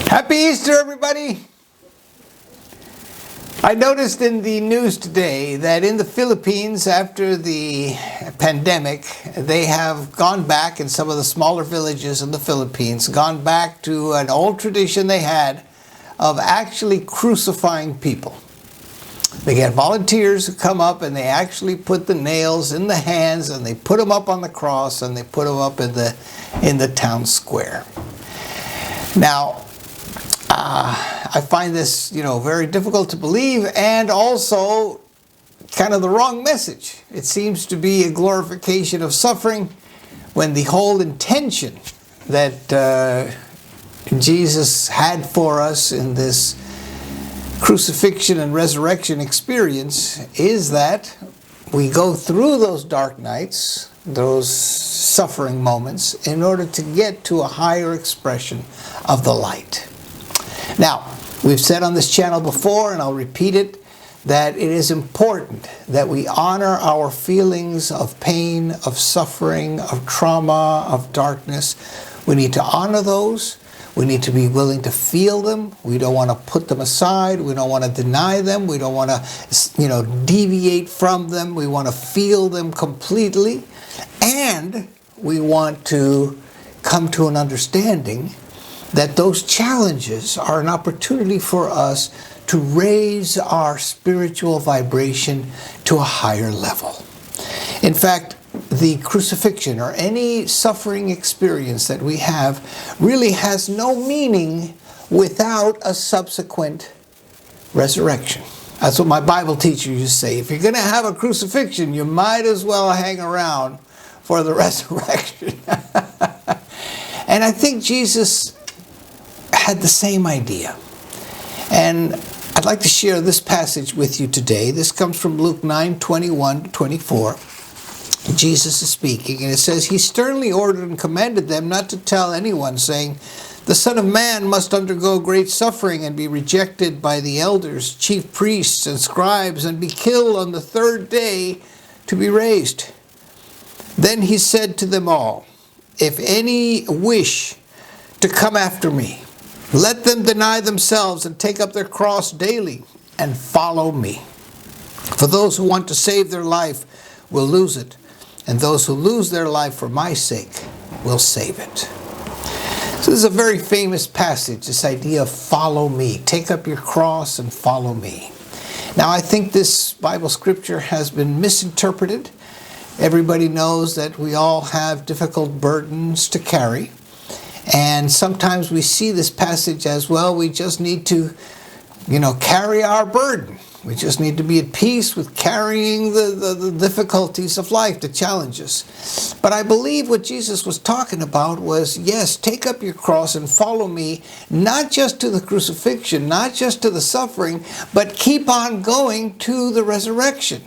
Happy Easter, everybody! I noticed in the news today that in the Philippines, after the pandemic, they have gone back in some of the smaller villages in the Philippines, gone back to an old tradition they had of actually crucifying people. They get volunteers who come up and they actually put the nails in the hands and they put them up on the cross and they put them up in the town square. Now, I find this, very difficult to believe and also kind of the wrong message. It seems to be a glorification of suffering when the whole intention that Jesus had for us in this crucifixion and resurrection experience is that we go through those dark nights, those suffering moments, in order to get to a higher expression of the light. Now, we've said on this channel before, and I'll repeat it, that it is important that we honor our feelings of pain, of suffering, of trauma, of darkness. We need to honor those. We need to be willing to feel them. We don't want to put them aside. We don't want to deny them. We don't want to, deviate from them. We want to feel them completely. And we want to come to an understanding that those challenges are an opportunity for us to raise our spiritual vibration to a higher level. In fact, the crucifixion or any suffering experience that we have really has no meaning without a subsequent resurrection. That's what my Bible teacher used to say. If you're going to have a crucifixion, you might as well hang around for the resurrection. And I think Jesus had the same idea. And I'd like to share this passage with you today. This comes from Luke 9:21-24. Jesus is speaking, and it says, "He sternly ordered and commanded them not to tell anyone, saying, 'The Son of Man must undergo great suffering and be rejected by the elders, chief priests, and scribes, and be killed on the third day to be raised.' Then he said to them all, 'If any wish to come after me, let them deny themselves and take up their cross daily and follow me. For those who want to save their life will lose it, and those who lose their life for my sake will save it.'" So this is a very famous passage, this idea of follow me. Take up your cross and follow me. Now, I think this Bible scripture has been misinterpreted. Everybody knows that we all have difficult burdens to carry. And sometimes we see this passage as, well, we just need to, carry our burden. We just need to be at peace with carrying the difficulties of life, the challenges. But I believe what Jesus was talking about was, yes, take up your cross and follow me, not just to the crucifixion, not just to the suffering, but keep on going to the resurrection.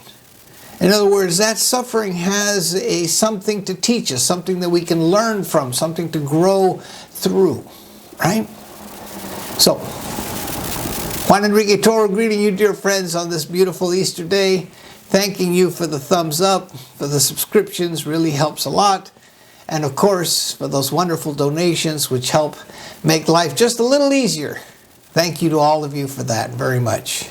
In other words, that suffering has something to teach us, something that we can learn from, something to grow through, right? So, Juan Enrique Toro greeting you, dear friends, on this beautiful Easter day. Thanking you for the thumbs up, for the subscriptions, really helps a lot. And of course, for those wonderful donations which help make life just a little easier. Thank you to all of you for that very much.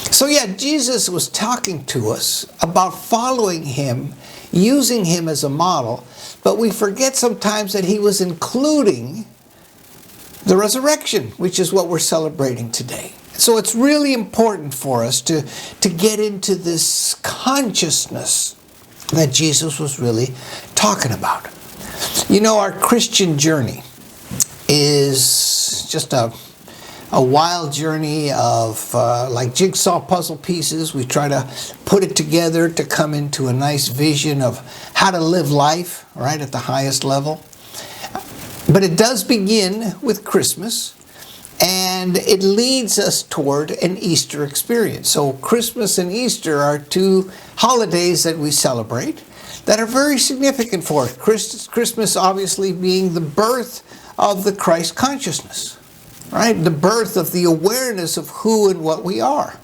So yeah, Jesus was talking to us about following him, using him as a model, but we forget sometimes that he was including the resurrection, which is what we're celebrating today. So it's really important for us to get into this consciousness that Jesus was really talking about. Our Christian journey is just a wild journey of like jigsaw puzzle pieces. We try to put it together to come into a nice vision of how to live life, right, at the highest level. But it does begin with Christmas, and it leads us toward an Easter experience. So Christmas and Easter are two holidays that we celebrate that are very significant for us. Christmas obviously being the birth of the Christ consciousness. Right? The birth of the awareness of who and what we are.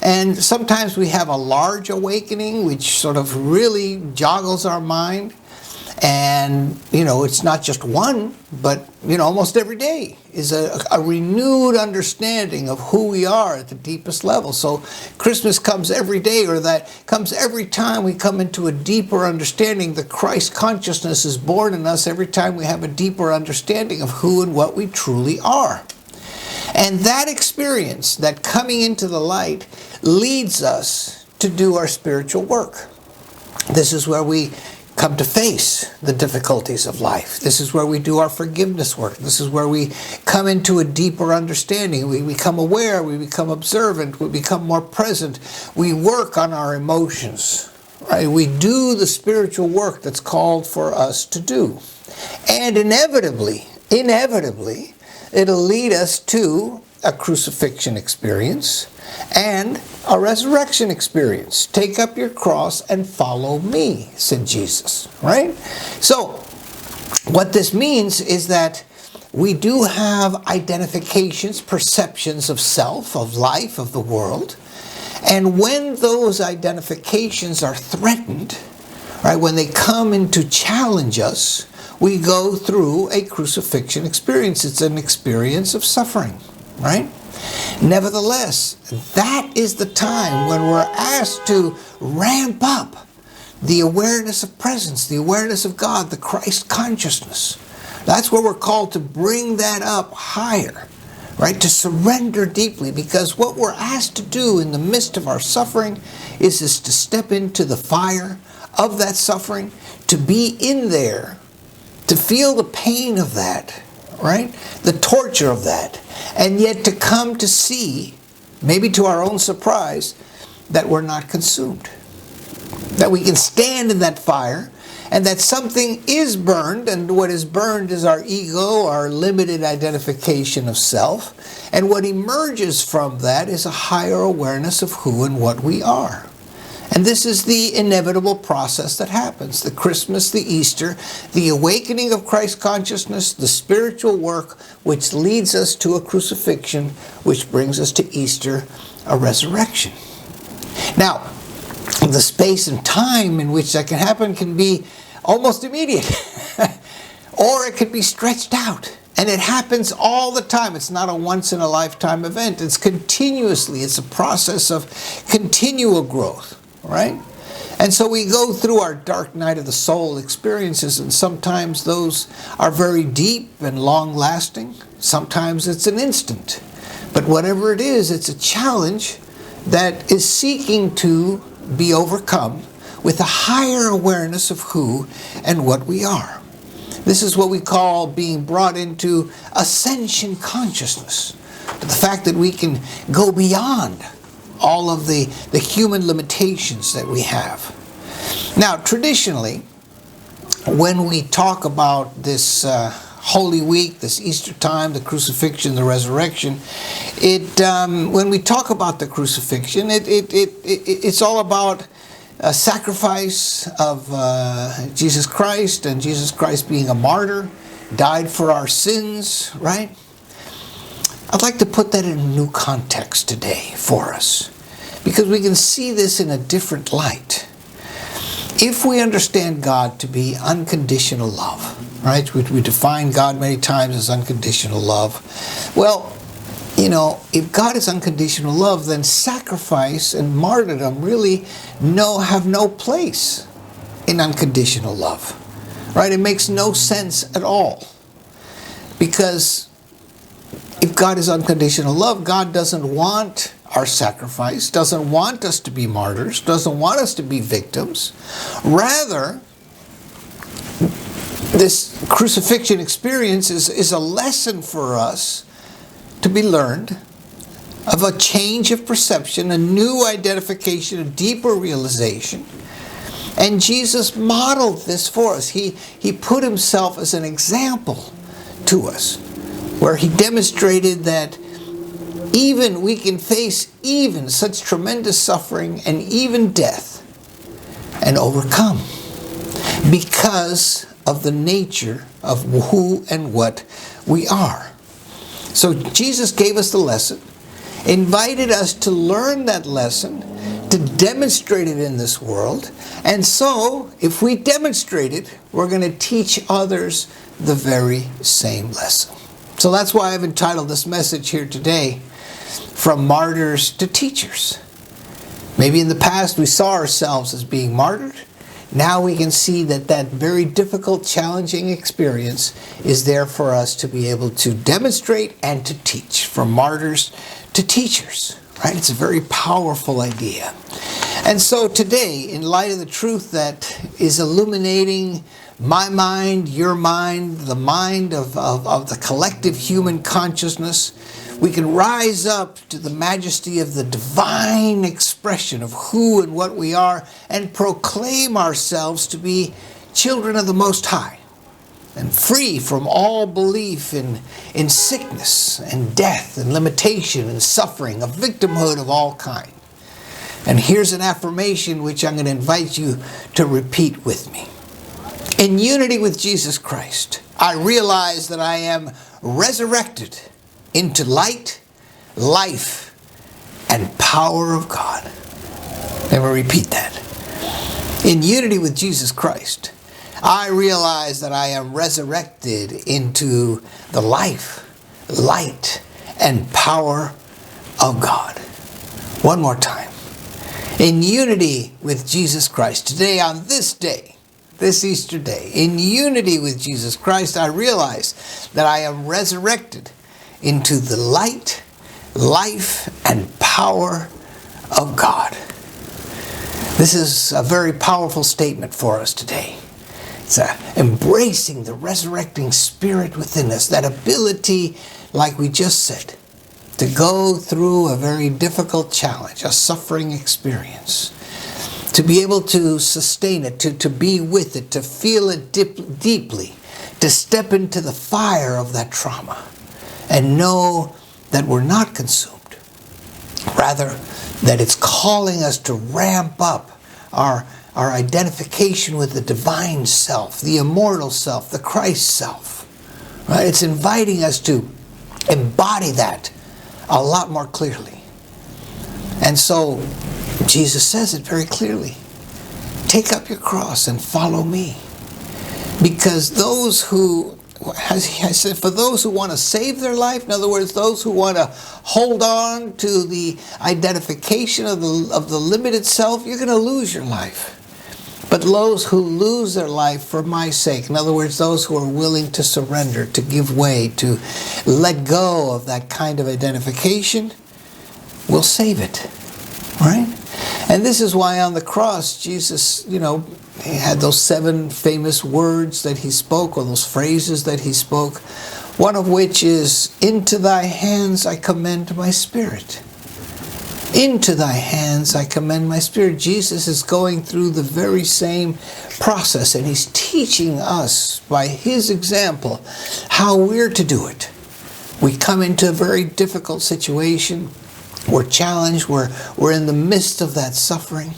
And sometimes we have a large awakening which sort of really joggles our mind. And, it's not just one, but, almost every day is a renewed understanding of who we are at the deepest level. So Christmas comes every day, or that comes every time we come into a deeper understanding. The Christ consciousness is born in us every time we have a deeper understanding of who and what we truly are. And that experience, that coming into the light, leads us to do our spiritual work. This is where we come to face the difficulties of life. This is where we do our forgiveness work. This is where we come into a deeper understanding. We become aware, we become observant, we become more present. We work on our emotions, right? We do the spiritual work that's called for us to do. And inevitably, it'll lead us to a crucifixion experience and a resurrection experience. Take up your cross and follow me, said Jesus, right? So, what this means is that we do have identifications, perceptions of self, of life, of the world. And when those identifications are threatened, right, when they come in to challenge us, we go through a crucifixion experience. It's an experience of suffering, right? Nevertheless, that is the time when we're asked to ramp up the awareness of presence, the awareness of God, the Christ consciousness. That's where we're called to bring that up higher, right? To surrender deeply, because what we're asked to do in the midst of our suffering is to step into the fire of that suffering, to be in there, to feel the pain of that, right? The torture of that. And yet to come to see, maybe to our own surprise, that we're not consumed. That we can stand in that fire, and that something is burned, and what is burned is our ego, our limited identification of self. And what emerges from that is a higher awareness of who and what we are. And this is the inevitable process that happens. The Christmas, the Easter, the awakening of Christ consciousness, the spiritual work which leads us to a crucifixion, which brings us to Easter, a resurrection. Now, the space and time in which that can happen can be almost immediate. Or it could be stretched out. And it happens all the time. It's not a once-in-a-lifetime event. It's continuously. It's a process of continual growth. Right? And so we go through our dark night of the soul experiences, and sometimes those are very deep and long-lasting. Sometimes it's an instant. But whatever it is, it's a challenge that is seeking to be overcome with a higher awareness of who and what we are. This is what we call being brought into ascension consciousness. The fact that we can go beyond all of the human limitations that we have. Now, traditionally, when we talk about this Holy Week, this Easter time, the crucifixion, the resurrection, when we talk about the crucifixion, it's all about a sacrifice of Jesus Christ, and Jesus Christ being a martyr, died for our sins, right? I'd like to put that in a new context today for us, because we can see this in a different light. If we understand God to be unconditional love, right? We define God many times as unconditional love. Well, if God is unconditional love, then sacrifice and martyrdom really have no place in unconditional love, right? It makes no sense at all, because if God is unconditional love, God doesn't want our sacrifice, doesn't want us to be martyrs, doesn't want us to be victims. Rather, this crucifixion experience is a lesson for us to be learned of a change of perception, a new identification, a deeper realization. And Jesus modeled this for us. He put himself as an example to us, where he demonstrated that even we can face even such tremendous suffering and even death and overcome, because of the nature of who and what we are. So Jesus gave us the lesson, invited us to learn that lesson, to demonstrate it in this world. And so, if we demonstrate it, we're going to teach others the very same lesson. So that's why I've entitled this message here today, From Martyrs to Teachers. Maybe in the past we saw ourselves as being martyred. Now we can see that that very difficult, challenging experience is there for us to be able to demonstrate and to teach. From martyrs to teachers, right? It's a very powerful idea. And so today, in light of the truth that is illuminating my mind, your mind, the mind of the collective human consciousness, we can rise up to the majesty of the divine expression of who and what we are and proclaim ourselves to be children of the Most High and free from all belief in sickness and death and limitation and suffering, a victimhood of all kind. And here's an affirmation which I'm going to invite you to repeat with me. In unity with Jesus Christ, I realize that I am resurrected into light, life, and power of God. Let me repeat that. In unity with Jesus Christ, I realize that I am resurrected into the life, light, and power of God. One more time. In unity with Jesus Christ, today on this day, this Easter day, in unity with Jesus Christ, I realize that I am resurrected into the light, life, and power of God. This is a very powerful statement for us today. It's embracing the resurrecting spirit within us, that ability, like we just said, to go through a very difficult challenge, a suffering experience, to be able to sustain it, to be with it, to feel it deeply, to step into the fire of that trauma and know that we're not consumed. Rather, that it's calling us to ramp up our identification with the divine self, the immortal self, the Christ self. Right? It's inviting us to embody that a lot more clearly. And so, Jesus says it very clearly. Take up your cross and follow me. Because those who, as I said, for those who want to save their life, in other words, those who want to hold on to the identification of the limited self, you're going to lose your life. But those who lose their life for my sake, in other words, those who are willing to surrender, to give way, to let go of that kind of identification, will save it. Right? And this is why on the cross, Jesus, he had those 7 famous words that he spoke, or those phrases that he spoke, one of which is, into thy hands I commend my spirit. Into thy hands I commend my spirit. Jesus is going through the very same process, and he's teaching us by his example how we're to do it. We come into a very difficult situation. We're challenged. We're in the midst of that suffering.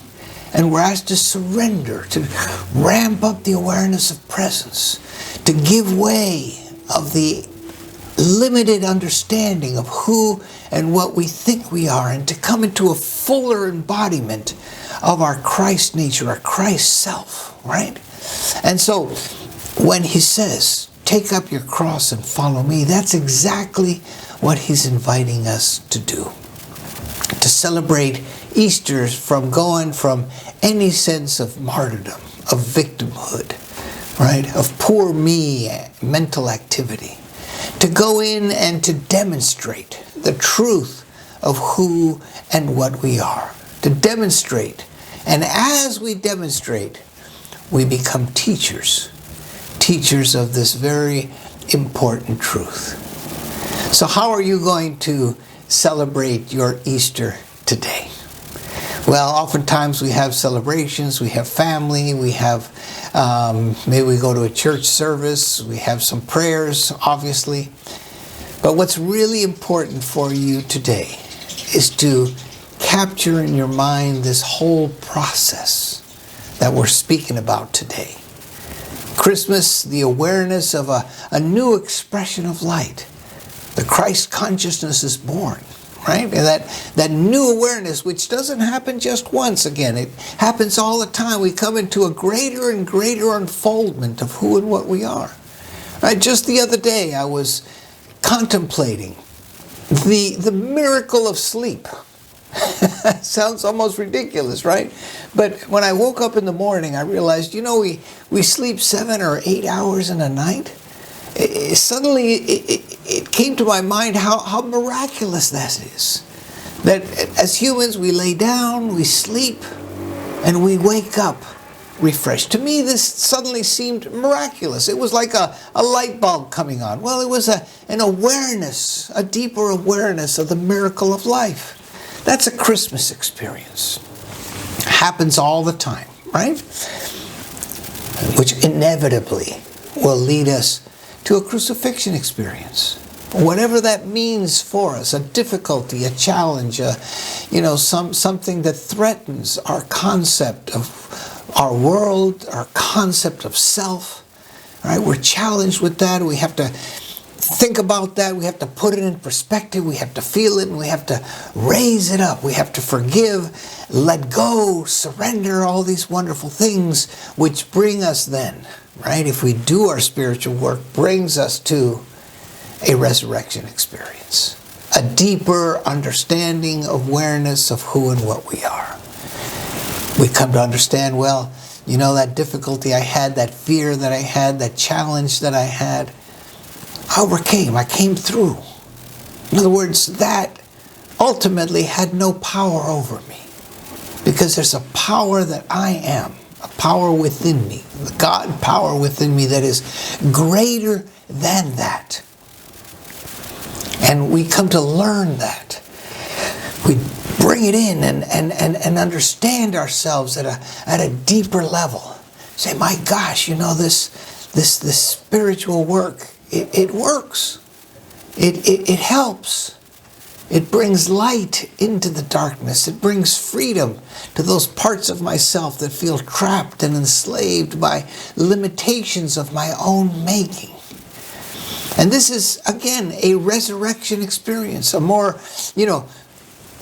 And we're asked to surrender, to ramp up the awareness of presence, to give way of the limited understanding of who and what we think we are, and to come into a fuller embodiment of our Christ nature, our Christ self, right? And so when he says, take up your cross and follow me, that's exactly what he's inviting us to do. To celebrate Easter from going from any sense of martyrdom, of victimhood, right? Of poor me mental activity. To go in and to demonstrate the truth of who and what we are. To demonstrate. And as we demonstrate, we become teachers. Teachers of this very important truth. So how are you going to celebrate your Easter today? Well, oftentimes we have celebrations, we have family, we have, maybe we go to a church service, we have some prayers, obviously. But what's really important for you today is to capture in your mind this whole process that we're speaking about today. Christmas, the awareness of a new expression of light. The Christ consciousness is born, right? And that new awareness, which doesn't happen just once again. It happens all the time. We come into a greater and greater unfoldment of who and what we are. Right? Just the other day, I was contemplating the miracle of sleep. Sounds almost ridiculous, right? But when I woke up in the morning, I realized, we sleep 7 or 8 hours in a night. Suddenly, it came to my mind how miraculous that is. That as humans, we lay down, we sleep, and we wake up refreshed. To me, this suddenly seemed miraculous. It was like a light bulb coming on. Well, it was an awareness, a deeper awareness of the miracle of life. That's a Christmas experience. Happens all the time, right? Which inevitably will lead us to a crucifixion experience. Whatever that means for us, a difficulty, a challenge, something that threatens our concept of our world, our concept of self. Right? We're challenged with that. We have to think about that. We have to put it in perspective. We have to feel it, and we have to raise it up. We have to forgive, let go, surrender, all these wonderful things which bring us then, right? If we do our spiritual work, brings us to a resurrection experience, a deeper understanding, awareness of who and what we are. We come to understand, that difficulty I had, that fear that I had, that challenge that I had, I overcame. I came through. In other words, that ultimately had no power over me, because there's a power that I am, a power within me, the God power within me that is greater than that. And we come to learn that. We bring it in and understand ourselves at a deeper level. Say, my gosh, this spiritual work, it works. It helps. It brings light into the darkness. It brings freedom to those parts of myself that feel trapped and enslaved by limitations of my own making. And this is, again, a resurrection experience. A more,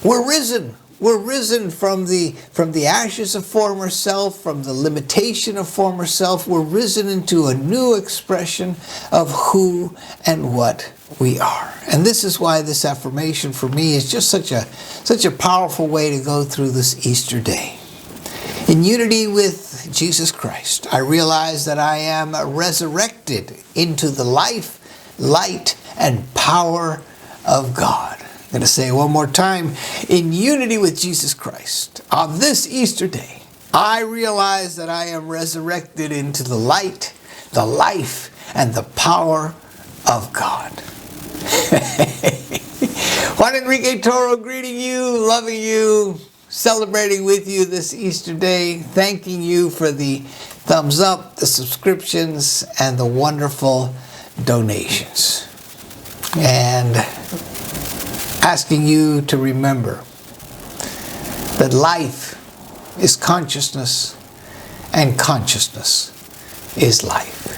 we're risen. We're risen from the ashes of former self, from the limitation of former self. We're risen into a new expression of who and what we are. And this is why this affirmation for me is just such a powerful way to go through this Easter day. In unity with Jesus Christ, I realize that I am resurrected into the life, light, and power of God. I'm going to say it one more time. In unity with Jesus Christ, on this Easter day, I realize that I am resurrected into the light, the life, and the power of God. Juan Enrique Toro greeting you, loving you, celebrating with you this Easter day, thanking you for the thumbs up, the subscriptions, and the wonderful donations. And asking you to remember that life is consciousness and consciousness is life.